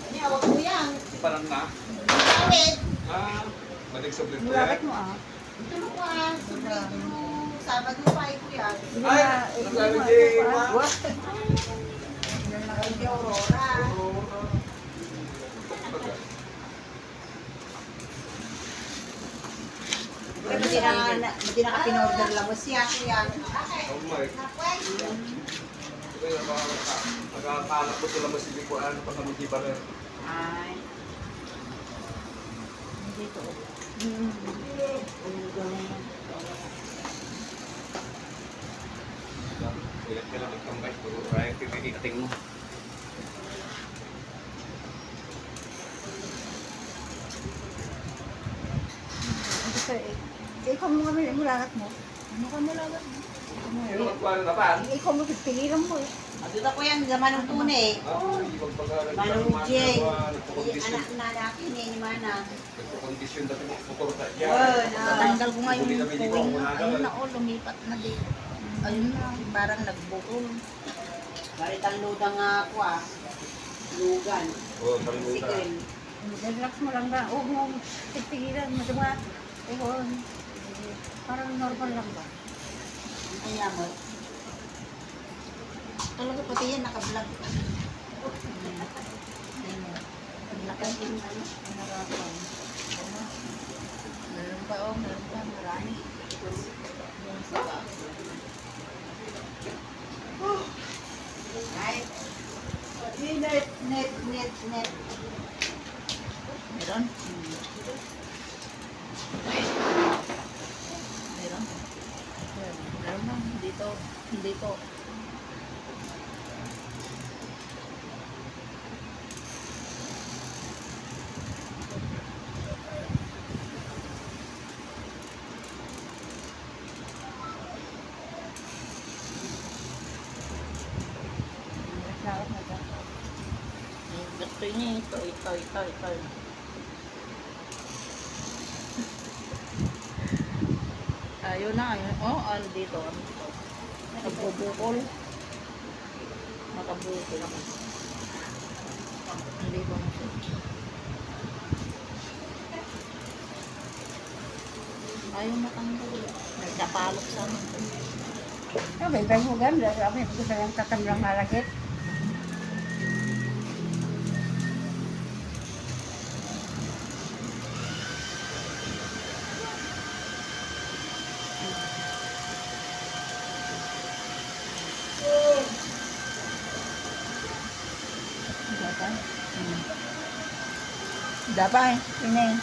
Ini awak mo yan. Parang na. Awit. Matig sa blito Bakit yan. mo ah? Ito mo ah. Subrito. Sabado pa ko yan. Ay! Nagsabi di ma. Hindi Aurora. Hindi na ka-pinorder lang mo siya. Kuya. Oh my. Kaya nagkakakalak ko sila masilipuan pa kami di ba rin. Ay. Dito. Ilan ka lang nagtambay. Puro raya piniliting mo. Ikaw mo kami mulagat mo. Ano ka mulagat mo? Sino magkuhan na pa? Ikaw mo pipigilan mo eh. Dito ko yan, zaman ng tunay. Ay, magpagalan ka Manong naman. Jay. Nagpakondisyon. Anak na natin eh, ni Mana. Nagpakondisyon dati mo. Pukurta Oh, dyan. Tatanggal ko nga yung Huli kami di ba? puwing na. Ayun na oh, lumipat na din. Ayun na, parang nagbukol. Baritang luda nga ako ah. Lugan. Oo, kalimutan. Sikil. Relax mo lang ba? Huwag mo pipigilan mo. Diba? Ayun. Parang normal lang ba? Kaya mo. Talaga pati yan, naka-vlog. Lakas din ano. Narapan. Meron pa oh, meron pa. Marami. Yung saba. Ay. Net. Meron? Meron? Meron na. Dito. Dito. Naklaro na dyan. Gusto niya ito. Ayun na, ayun. Oh, dito. Nagbubukol. Nakabukol ako. Hindi ba mo siya? Ayaw matanggal. Nagkapalok sa amin. May bago ganda. Sabi, gusto lang tatamlang malagit. Dapat, ini.